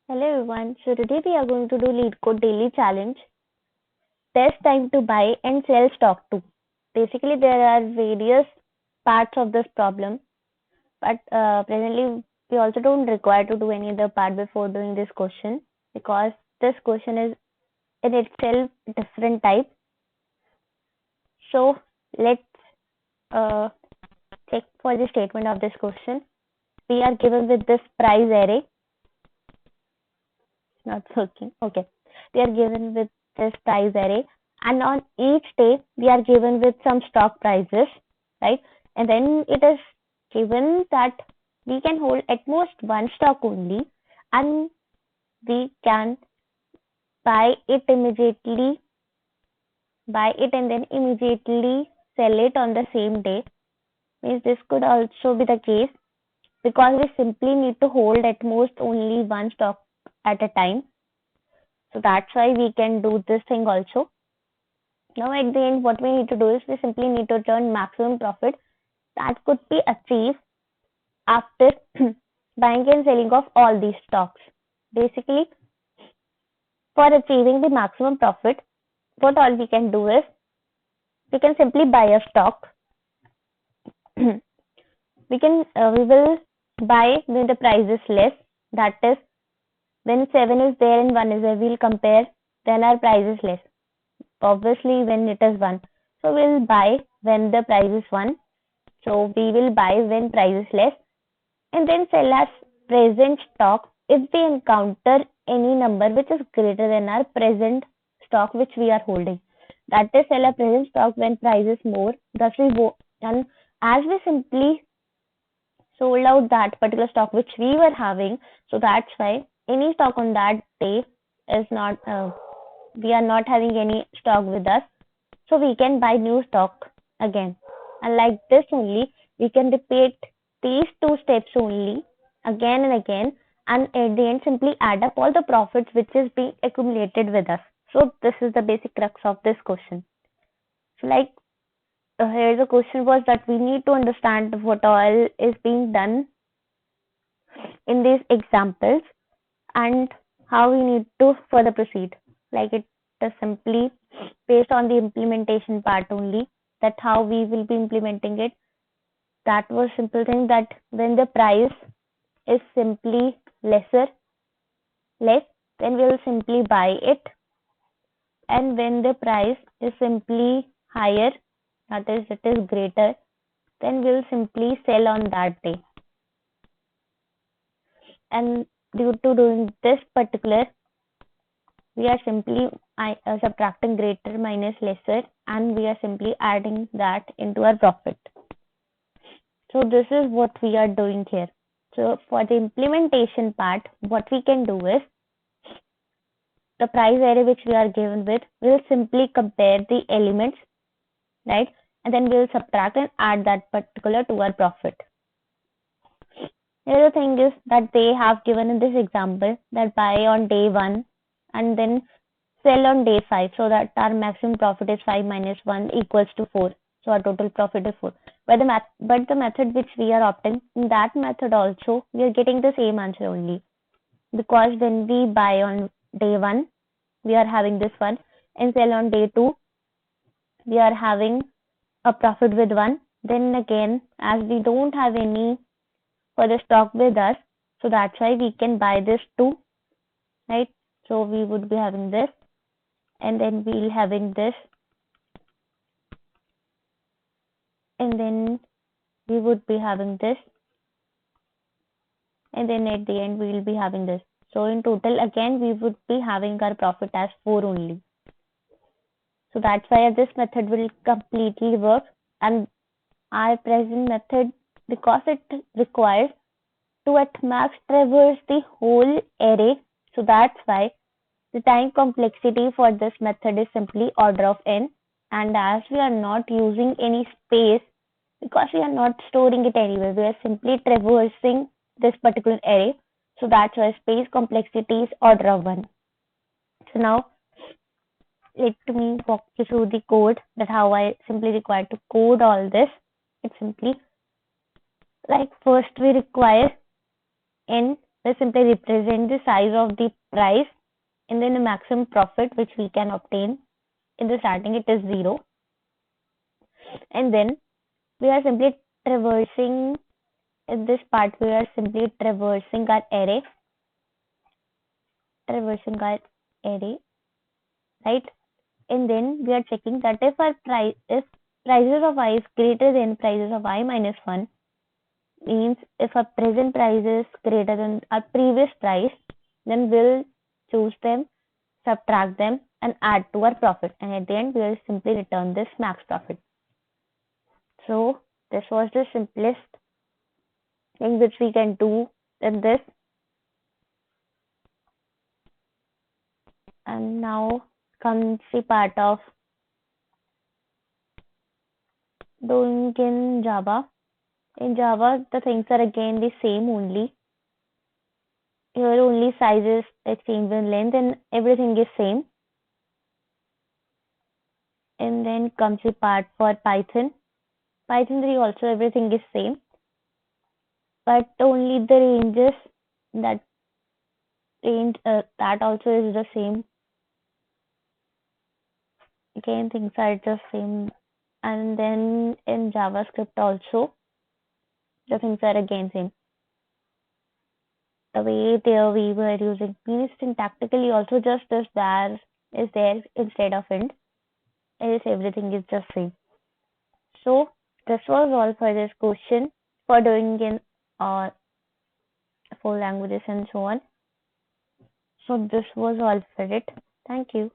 Hello everyone. So today we are going to do Leetcode daily challenge. Test time to buy and sell stock too. Basically, there are various parts of this problem, but presently we also don't require to do any other part before doing this question because this question is in itself different type. So let's uh, check for the statement of this question. We are given with this price array. Not working. Okay. We are given with this price array, and on each day we are given with some stock prices, right? And then it is given that we can hold at most one stock only, and we can buy it immediately, buy it and then immediately sell it on the same day. Means this could also be the case because we simply need to hold at most only one stock at a time. So that's why we can do this thing also. Now at the end, what we need to do is we simply need to turn maximum profit that could be achieved after buying and selling of all these stocks. Basically, for achieving the maximum profit, what all we can do is we can simply buy a stock. We will buy when the price is less. That is, when 7 is there and 1 is there, we'll compare. Then our price is less. Obviously, when it is 1, so we'll buy when the price is 1. So we will buy when price is less and then sell as present stock if we encounter any number which is greater than our present stock which we are holding. That is, sell a present stock when price is more. Thus and as we simply sold out that particular stock which we were having, so that's why any stock on that day is not we are not having any stock with us, so we can buy new stock again. And like this only, we can repeat these two steps only again and again, and at the end simply add up all the profits which is being accumulated with us. So this is the basic crux of this question. So like here the question was that we need to understand what all is being done in these examples and how we need to further proceed. Like it is simply based on the implementation part only, that how we will be implementing it. That was simple thing that when the price is simply less, then we'll simply buy it, and when the price is simply higher, that is it is greater, then we'll simply sell on that day. And due to doing this particular, we are simply subtracting greater minus lesser, and we are simply adding that into our profit. So this is what we are doing here. So for the implementation part, what we can do is the price array which we are given with, we'll simply compare the elements, right? And then we'll subtract and add that particular to our profit. The other thing is that they have given in this example that buy on day 1 and then sell on day 5, so that our maximum profit is 5 minus 1 equals to 4. So our total profit is 4. But the method which we are opting, in that method also we are getting the same answer only, because when we buy on day 1 we are having this one, and sell on day 2 we are having a profit with 1. Then again, as we don't have any further stock with us, so that's why we can buy this too, right? So we would be having this, and then we'll having this, and then we would be having this, and then at the end we will be having this. So in total again we would be having our profit as 4 only. So that's why this method will completely work, and our present method, because it requires to at max traverse the whole array, so that's why the time complexity for this method is simply order of n. And as we are not using any space, because we are not storing it anywhere, we are simply traversing this particular array, so that's why space complexity is order of 1. So now let me walk you through the code, that how I simply require to code all this. It's simply like first we require n we simply represent the size of the price and then the maximum profit which we can obtain. In the starting, it is 0. And then we are simply traversing in this part, we are simply traversing our array, right? And then we are checking that if prices of I is greater than prices of I minus 1, means if our present price is greater than our previous price, then we'll choose them, subtract them, and add to our profit. And at the end, we will simply return this max profit. So this was the simplest thing which we can do in this. And now comes the part of doing in Java. In Java, the things are again the same only. Here only sizes change in length and everything is same. And then comes the part for Python. Python 3 also everything is same, but only the ranges that that also is the same. Again, things are just same. And then in JavaScript also, the things are again same. The way there we were using means syntactically also just this var is there instead of int. Else everything is just same. So this was all for this question for doing in uh, 4 languages and so on. So this was all for it. Thank you.